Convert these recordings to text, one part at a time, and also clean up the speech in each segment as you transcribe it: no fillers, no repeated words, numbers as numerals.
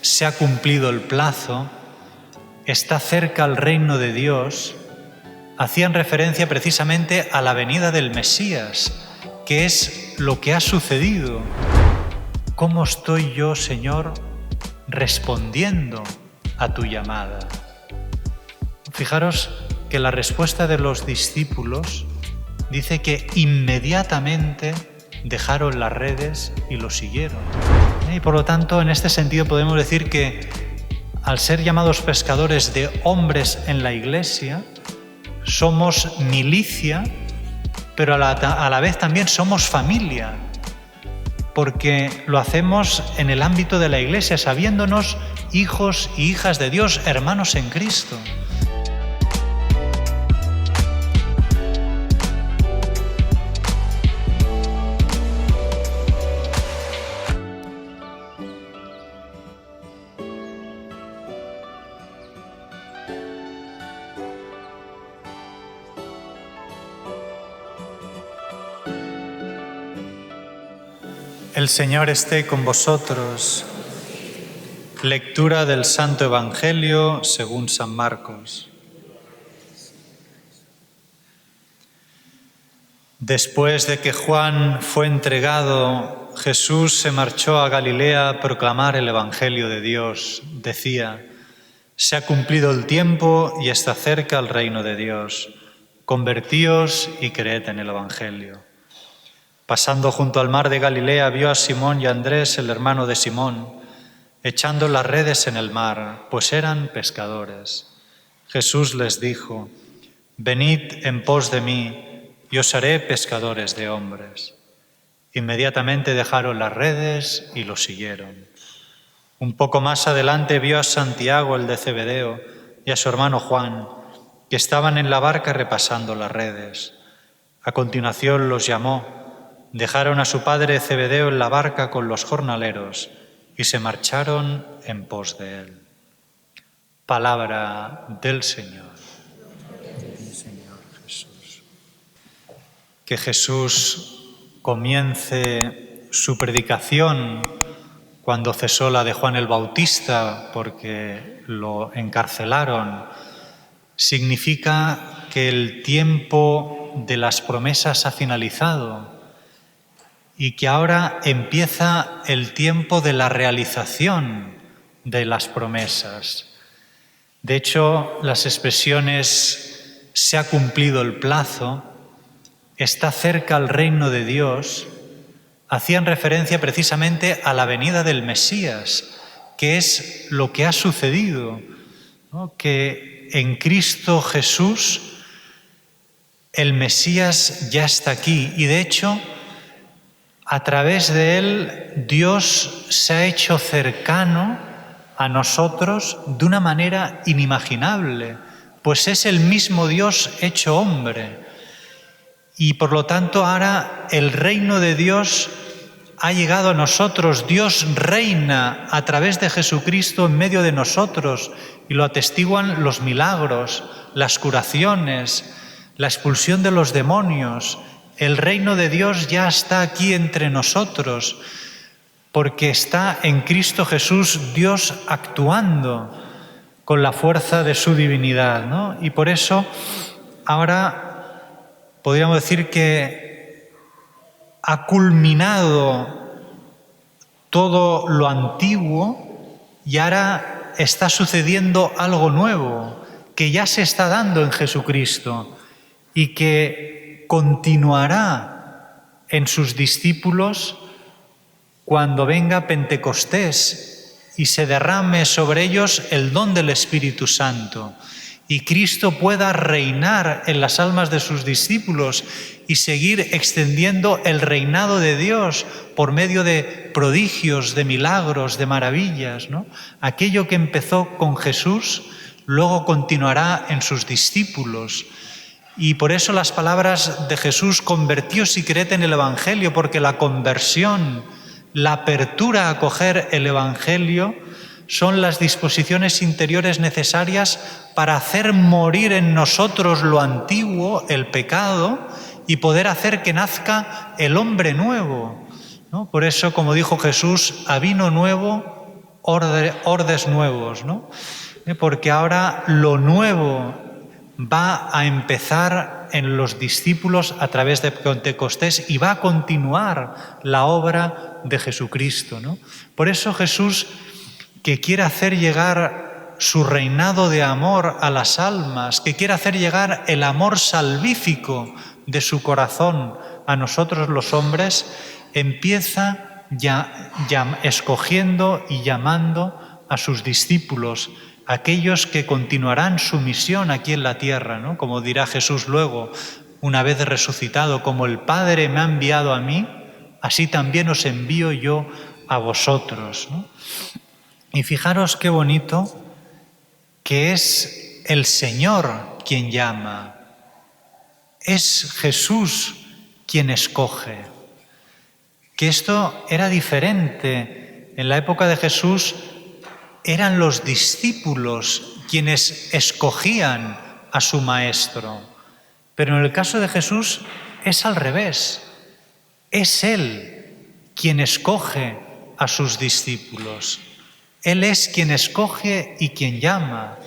se ha cumplido el plazo, está cerca el reino de Dios, hacían referencia precisamente a la venida del Mesías, que es lo que ha sucedido. ¿Cómo estoy yo, Señor, respondiendo a tu llamada? Fijaros que la respuesta de los discípulos dice que inmediatamente dejaron las redes y lo siguieron. Y por lo tanto, en este sentido podemos decir que al ser llamados pescadores de hombres en la Iglesia, somos milicia, pero a la vez también somos familia, porque lo hacemos en el ámbito de la Iglesia, sabiéndonos hijos y hijas de Dios, hermanos en Cristo. El Señor esté con vosotros. Lectura del Santo Evangelio según San Marcos. Después de que Juan fue entregado, Jesús se marchó a Galilea a proclamar el Evangelio de Dios. Decía: se ha cumplido el tiempo y está cerca el reino de Dios. Convertíos y creed en el Evangelio. Pasando junto al mar de Galilea, vio a Simón y a Andrés, el hermano de Simón, echando las redes en el mar, pues eran pescadores. Jesús les dijo: venid en pos de mí, y os haré pescadores de hombres. Inmediatamente dejaron las redes y lo siguieron. Un poco más adelante vio a Santiago, el de Zebedeo, y a su hermano Juan, que estaban en la barca repasando las redes. A continuación los llamó. Dejaron a su padre Zebedeo en la barca con los jornaleros y se marcharon en pos de él. Palabra del Señor. Señor Jesús. Que Jesús comience su predicación cuando cesó la de Juan el Bautista porque lo encarcelaron. Significa que el tiempo de las promesas ha finalizado y que ahora empieza el tiempo de la realización de las promesas. De hecho, las expresiones «se ha cumplido el plazo», «está cerca el reino de Dios», hacían referencia precisamente a la venida del Mesías, que es lo que ha sucedido, ¿no? Que en Cristo Jesús el Mesías ya está aquí y, de hecho, a través de él, Dios se ha hecho cercano a nosotros de una manera inimaginable, pues es el mismo Dios hecho hombre. Y por lo tanto, ahora el reino de Dios ha llegado a nosotros. Dios reina a través de Jesucristo en medio de nosotros y lo atestiguan los milagros, las curaciones, la expulsión de los demonios. El reino de Dios ya está aquí entre nosotros, porque está en Cristo Jesús Dios actuando con la fuerza de su divinidad, ¿no? Y por eso ahora podríamos decir que ha culminado todo lo antiguo y ahora está sucediendo algo nuevo, que ya se está dando en Jesucristo y que continuará en sus discípulos cuando venga Pentecostés y se derrame sobre ellos el don del Espíritu Santo y Cristo pueda reinar en las almas de sus discípulos y seguir extendiendo el reinado de Dios por medio de prodigios, de milagros, de maravillas, ¿no? Aquello que empezó con Jesús luego continuará en sus discípulos. Y por eso las palabras de Jesús: convertíos y creed en el Evangelio, porque la conversión, la apertura a acoger el Evangelio, son las disposiciones interiores necesarias para hacer morir en nosotros lo antiguo, el pecado, y poder hacer que nazca el hombre nuevo, ¿no? Por eso, como dijo Jesús, a vino nuevo ordes nuevos, ¿no? Porque ahora lo nuevo va a empezar en los discípulos a través de Pentecostés y va a continuar la obra de Jesucristo, ¿no? Por eso Jesús, que quiere hacer llegar su reinado de amor a las almas, que quiere hacer llegar el amor salvífico de su corazón a nosotros los hombres, empieza ya escogiendo y llamando a sus discípulos, aquellos que continuarán su misión aquí en la tierra, ¿no? Como dirá Jesús luego, una vez resucitado, como el Padre me ha enviado a mí, así también os envío yo a vosotros, ¿no? Y fijaros qué bonito que es el Señor quien llama, es Jesús quien escoge. Que esto era diferente. En la época de Jesús eran los discípulos quienes escogían a su maestro. Pero en el caso de Jesús es al revés. Es Él quien escoge a sus discípulos. Él es quien escoge y quien llama.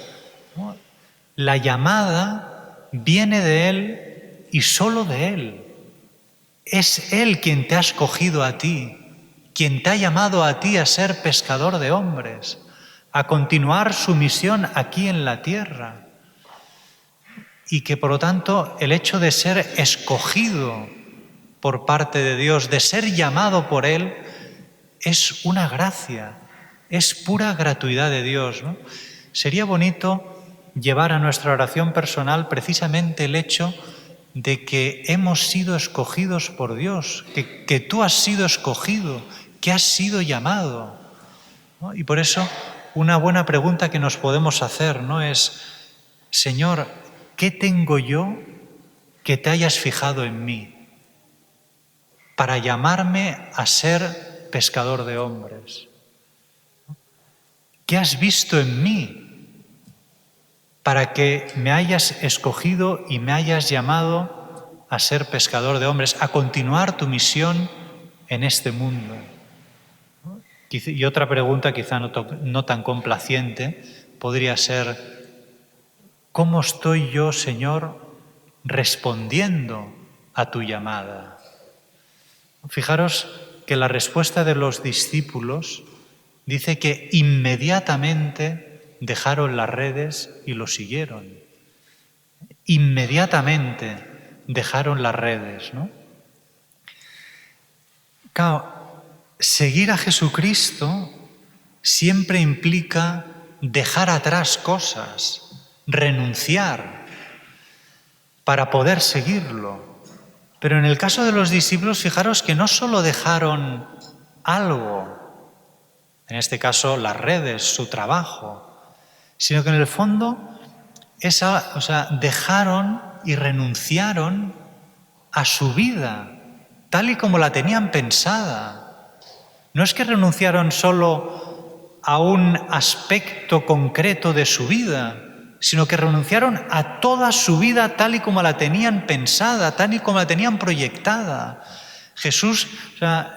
La llamada viene de Él y solo de Él. Es Él quien te ha escogido a ti, quien te ha llamado a ti a ser pescador de hombres, a continuar su misión aquí en la tierra. Y que por lo tanto el hecho de ser escogido por parte de Dios, de ser llamado por Él, es una gracia, es pura gratuidad de Dios, ¿no? Sería bonito llevar a nuestra oración personal precisamente el hecho de que hemos sido escogidos por Dios, que tú has sido escogido, que has sido llamado, ¿no? Y por eso una buena pregunta que nos podemos hacer, ¿no? Es, Señor, ¿qué tengo yo que te hayas fijado en mí para llamarme a ser pescador de hombres? ¿Qué has visto en mí para que me hayas escogido y me hayas llamado a ser pescador de hombres, a continuar tu misión en este mundo? Y otra pregunta, quizá no tan complaciente, podría ser, ¿cómo estoy yo, Señor, respondiendo a tu llamada? Fijaros que la respuesta de los discípulos dice que inmediatamente dejaron las redes y lo siguieron. Inmediatamente dejaron las redes, ¿no? Claro, seguir a Jesucristo siempre implica dejar atrás cosas, renunciar para poder seguirlo. Pero en el caso de los discípulos, fijaros que no solo dejaron algo, en este caso las redes, su trabajo, sino que en el fondo dejaron y renunciaron a su vida, tal y como la tenían pensada. No es que renunciaron solo a un aspecto concreto de su vida, sino que renunciaron a toda su vida tal y como la tenían pensada, tal y como la tenían proyectada. Jesús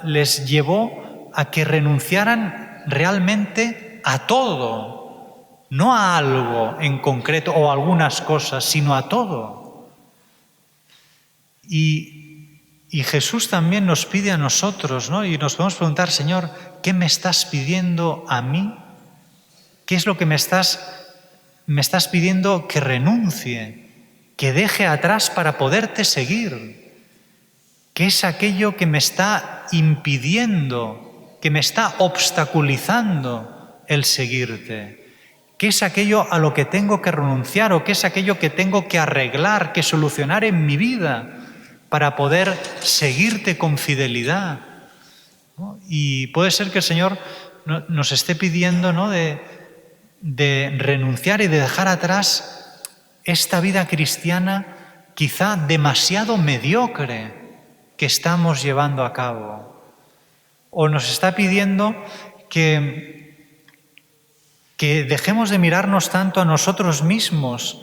les llevó a que renunciaran realmente a todo, no a algo en concreto o a algunas cosas, sino a todo. Y Jesús también nos pide a nosotros, ¿no? Y nos podemos preguntar, Señor, ¿qué me estás pidiendo a mí? ¿Qué es lo que me estás pidiendo que renuncie, que deje atrás para poderte seguir? ¿Qué es aquello que me está impidiendo, que me está obstaculizando el seguirte? ¿Qué es aquello a lo que tengo que renunciar o qué es aquello que tengo que arreglar, que solucionar en mi vida para poder seguirte con fidelidad? ¿No? Y puede ser que el Señor nos esté pidiendo, ¿no?, de renunciar y de dejar atrás esta vida cristiana quizá demasiado mediocre que estamos llevando a cabo. O nos está pidiendo que dejemos de mirarnos tanto a nosotros mismos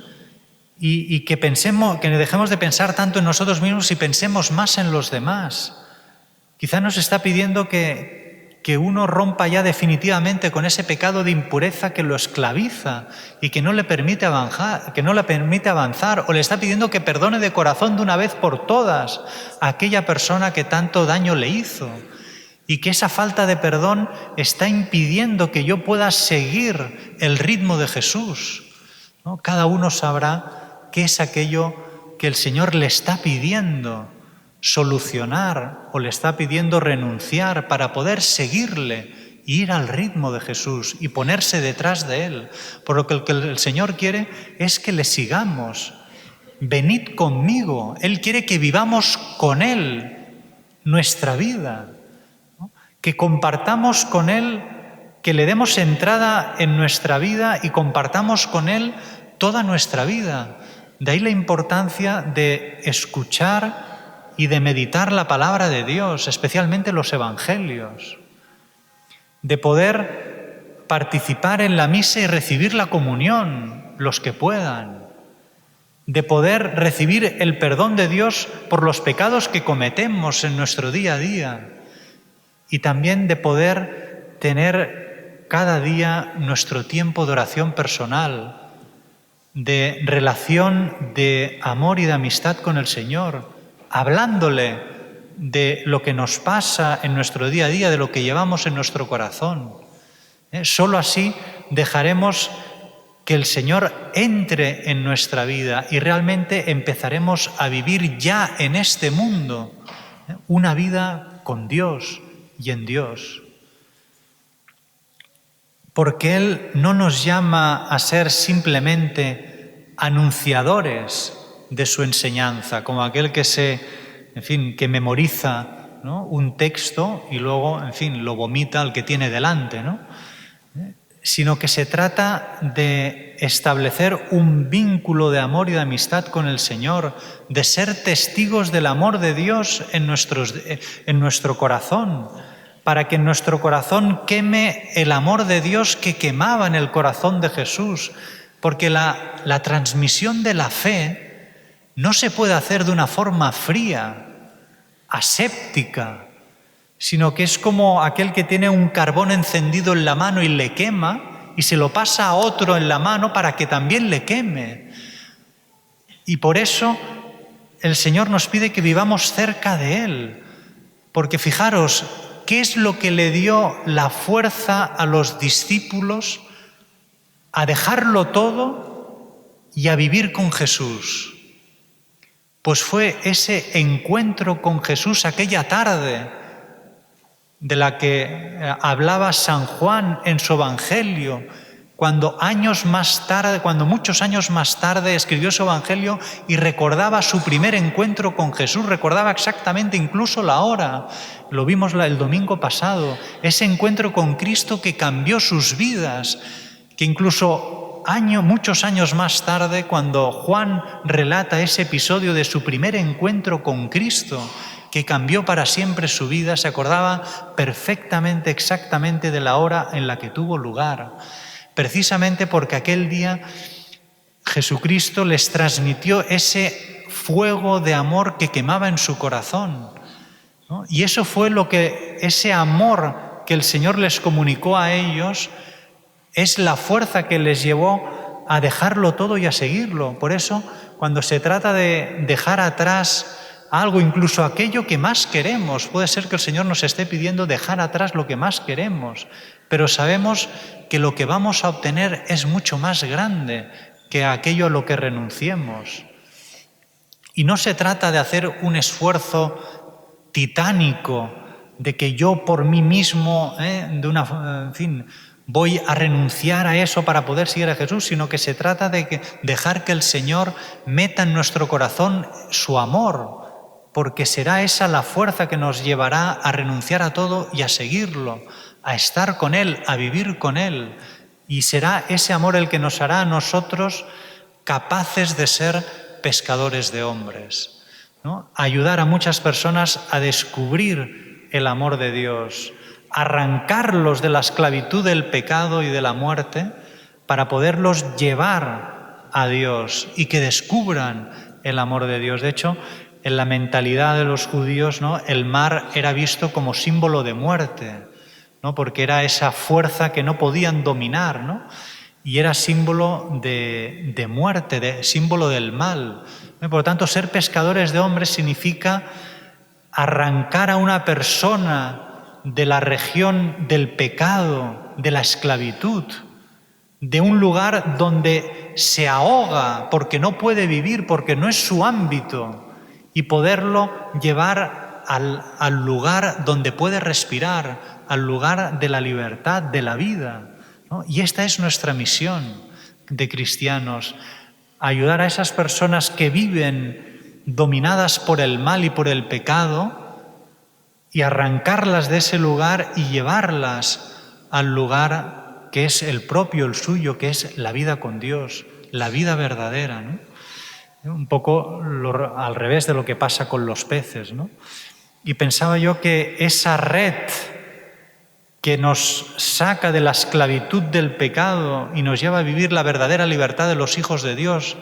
y que dejemos de pensar tanto en nosotros mismos y pensemos más en los demás. Quizá nos está pidiendo que que uno rompa ya definitivamente con ese pecado de impureza que lo esclaviza y que no le permite avanzar, o le está pidiendo que perdone de corazón de una vez por todas a aquella persona que tanto daño le hizo, y que esa falta de perdón está impidiendo que yo pueda seguir el ritmo de Jesús, ¿no? Cada uno sabrá qué es aquello que el Señor le está pidiendo solucionar o le está pidiendo renunciar para poder seguirle, ir al ritmo de Jesús y ponerse detrás de Él. Por lo que el Señor quiere es que le sigamos. Venid conmigo. Él quiere que vivamos con Él nuestra vida, ¿no? Que compartamos con Él, que le demos entrada en nuestra vida y compartamos con Él toda nuestra vida. De ahí la importancia de escuchar y de meditar la palabra de Dios, especialmente los evangelios, de poder participar en la misa y recibir la comunión, los que puedan, de poder recibir el perdón de Dios por los pecados que cometemos en nuestro día a día, y también de poder tener cada día nuestro tiempo de oración personal, de relación de amor y de amistad con el Señor, hablándole de lo que nos pasa en nuestro día a día, de lo que llevamos en nuestro corazón. Solo así dejaremos que el Señor entre en nuestra vida y realmente empezaremos a vivir ya en este mundo una vida con Dios y en Dios. Porque Él no nos llama a ser simplemente anunciadores de su enseñanza, como aquel que memoriza, ¿no?, un texto y luego, lo vomita al que tiene delante, ¿no? Sino que se trata de establecer un vínculo de amor y de amistad con el Señor, de ser testigos del amor de Dios en nuestro corazón, para que en nuestro corazón queme el amor de Dios que quemaba en el corazón de Jesús, porque la transmisión de la fe no se puede hacer de una forma fría, aséptica, sino que es como aquel que tiene un carbón encendido en la mano y le quema y se lo pasa a otro en la mano para que también le queme. Y por eso el Señor nos pide que vivamos cerca de Él, porque fijaros, ¿qué es lo que le dio la fuerza a los discípulos a dejarlo todo y a vivir con Jesús? Pues fue ese encuentro con Jesús aquella tarde de la que hablaba San Juan en su Evangelio, cuando muchos años más tarde escribió su Evangelio y recordaba su primer encuentro con Jesús, recordaba exactamente incluso la hora, lo vimos el domingo pasado, ese encuentro con Cristo que cambió sus vidas, que incluso muchos años más tarde, cuando Juan relata ese episodio de su primer encuentro con Cristo, que cambió para siempre su vida, se acordaba perfectamente, exactamente de la hora en la que tuvo lugar, precisamente porque aquel día Jesucristo les transmitió ese fuego de amor que quemaba en su corazón, ¿no? Y eso fue ese amor que el Señor les comunicó a ellos, es la fuerza que les llevó a dejarlo todo y a seguirlo. Por eso, cuando se trata de dejar atrás algo, incluso aquello que más queremos, puede ser que el Señor nos esté pidiendo dejar atrás lo que más queremos, pero sabemos que lo que vamos a obtener es mucho más grande que aquello a lo que renunciemos. Y no se trata de hacer un esfuerzo titánico, de que yo por mí mismo, voy a renunciar a eso para poder seguir a Jesús, sino que se trata de dejar que el Señor meta en nuestro corazón su amor, porque será esa la fuerza que nos llevará a renunciar a todo y a seguirlo, a estar con Él, a vivir con Él. Y será ese amor el que nos hará a nosotros capaces de ser pescadores de hombres, ¿no? Ayudar a muchas personas a descubrir el amor de Dios, arrancarlos de la esclavitud del pecado y de la muerte para poderlos llevar a Dios y que descubran el amor de Dios. De hecho, en la mentalidad de los judíos, ¿no?, el mar era visto como símbolo de muerte, ¿no? Porque era esa fuerza que no podían dominar, ¿no? Y era símbolo de muerte, símbolo del mal. Por lo tanto, ser pescadores de hombres significa arrancar a una persona de la región del pecado, de la esclavitud, de un lugar donde se ahoga porque no puede vivir, porque no es su ámbito, y poderlo llevar al lugar donde puede respirar, al lugar de la libertad, de la vida, ¿no? Y esta es nuestra misión de cristianos, ayudar a esas personas que viven dominadas por el mal y por el pecado y arrancarlas de ese lugar y llevarlas al lugar que es el propio, el suyo, que es la vida con Dios, la vida verdadera, ¿no? Un poco al revés de lo que pasa con los peces, ¿no? Y pensaba yo que esa red que nos saca de la esclavitud del pecado y nos lleva a vivir la verdadera libertad de los hijos de Dios,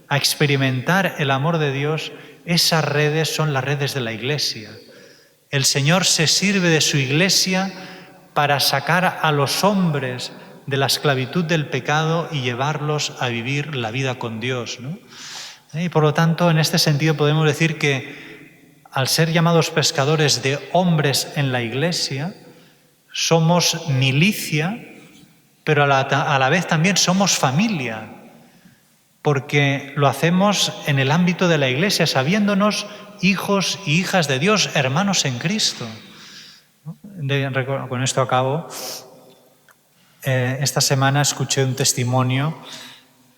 a experimentar el amor de Dios, esas redes son las redes de la Iglesia. El Señor se sirve de su Iglesia para sacar a los hombres de la esclavitud del pecado y llevarlos a vivir la vida con Dios, ¿no? Y por lo tanto, en este sentido podemos decir que al ser llamados pescadores de hombres en la Iglesia, somos milicia, pero a la vez también somos familia, porque lo hacemos en el ámbito de la Iglesia, sabiéndonos hijos y hijas de Dios, hermanos en Cristo. Con esto acabo. Esta semana escuché un testimonio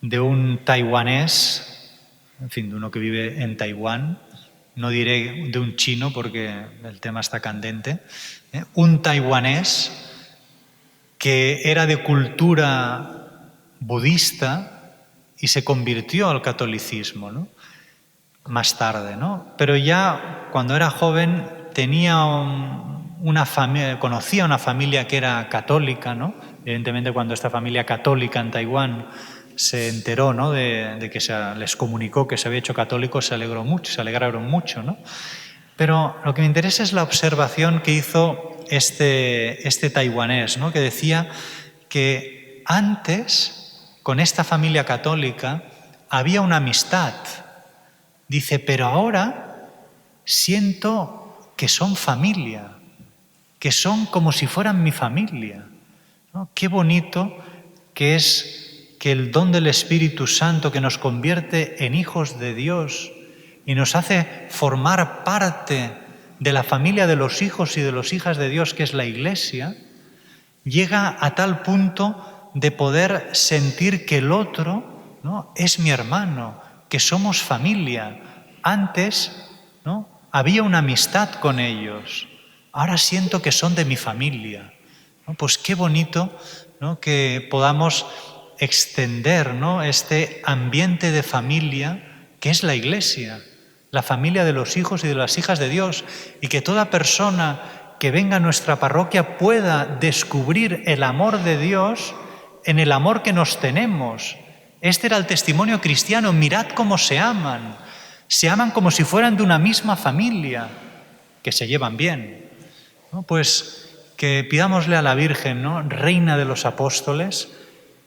de un taiwanés, en fin, de uno que vive en Taiwán, no diré de un chino porque el tema está candente, un taiwanés que era de cultura budista y se convirtió al catolicismo, ¿no? Más tarde, ¿no? Pero ya cuando era joven tenía conocía una familia que era católica, ¿no? Evidentemente, cuando esta familia católica en Taiwán se enteró, ¿no?, de que les comunicó que se había hecho católico, se alegraron mucho, ¿no? Pero lo que me interesa es la observación que hizo este taiwanés, ¿no?, que decía que antes, con esta familia católica, había una amistad. Dice, pero ahora siento que son familia, que son como si fueran mi familia, ¿no? Qué bonito que es que el don del Espíritu Santo, que nos convierte en hijos de Dios y nos hace formar parte de la familia de los hijos y de las hijas de Dios, que es la Iglesia, llega a tal punto de poder sentir que el otro, ¿no?, es mi hermano, que somos familia. Antes, ¿no?, había una amistad con ellos, ahora siento que son de mi familia, ¿no? Pues qué bonito, ¿no?, que podamos extender, ¿no?, este ambiente de familia que es la Iglesia, la familia de los hijos y de las hijas de Dios, y que toda persona que venga a nuestra parroquia pueda descubrir el amor de Dios en el amor que nos tenemos. Este era el testimonio cristiano, mirad cómo se aman como si fueran de una misma familia, que se llevan bien, ¿no? Pues que pidámosle a la Virgen, ¿no?, Reina de los Apóstoles,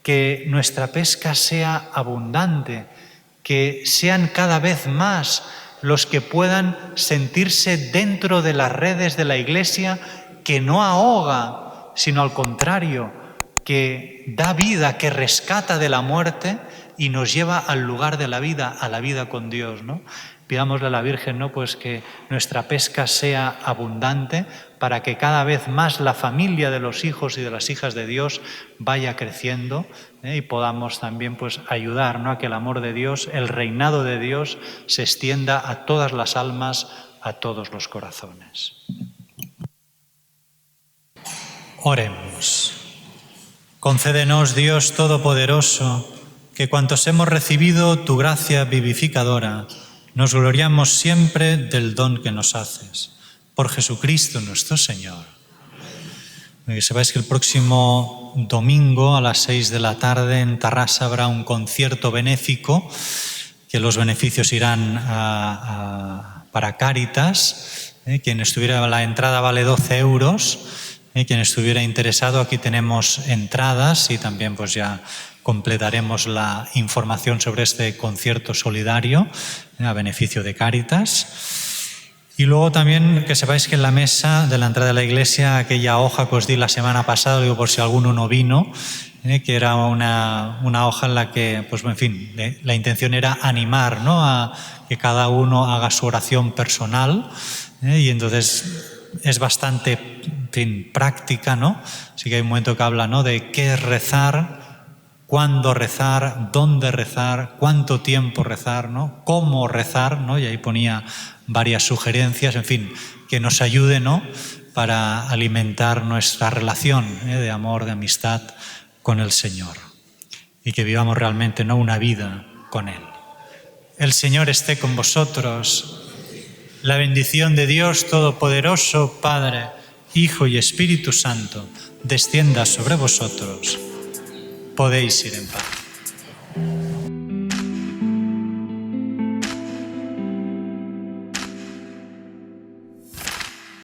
que nuestra pesca sea abundante, que sean cada vez más los que puedan sentirse dentro de las redes de la Iglesia, que no ahoga, sino al contrario, que da vida, que rescata de la muerte y nos lleva al lugar de la vida, a la vida con Dios, ¿no? Pidámosle a la Virgen, ¿no?, pues que nuestra pesca sea abundante para que cada vez más la familia de los hijos y de las hijas de Dios vaya creciendo, y podamos también, pues, ayudar, ¿no?, a que el amor de Dios, el reinado de Dios, se extienda a todas las almas, a todos los corazones. Oremos. Concédenos, Dios Todopoderoso, que cuantos hemos recibido tu gracia vivificadora, nos gloriamos siempre del don que nos haces. Por Jesucristo nuestro Señor. Que sepáis que el próximo domingo a las 6 de la tarde en Tarrasa habrá un concierto benéfico, que los beneficios irán para Cáritas. Quien estuviera, la entrada vale 12 euros. Quien estuviera interesado, aquí tenemos entradas y también pues ya completaremos la información sobre este concierto solidario a beneficio de Cáritas. Y luego también que sepáis que en la mesa de la entrada de la iglesia, aquella hoja que os di la semana pasada, digo por si alguno no vino, que era una hoja en la que, pues en fin, la intención era animar, ¿no?, a que cada uno haga su oración personal, y entonces es bastante, en fin, práctica, ¿no? Así que hay un momento que habla, ¿no?, de qué es rezar, cuándo rezar, dónde rezar, cuánto tiempo rezar, ¿no?, cómo rezar, ¿no? Y ahí ponía varias sugerencias, en fin, que nos ayude, ¿no?, para alimentar nuestra relación de amor, de amistad con el Señor y que vivamos realmente, ¿no?, una vida con Él. El Señor esté con vosotros. La bendición de Dios Todopoderoso, Padre, Hijo y Espíritu Santo, descienda sobre vosotros. Podéis ir en paz.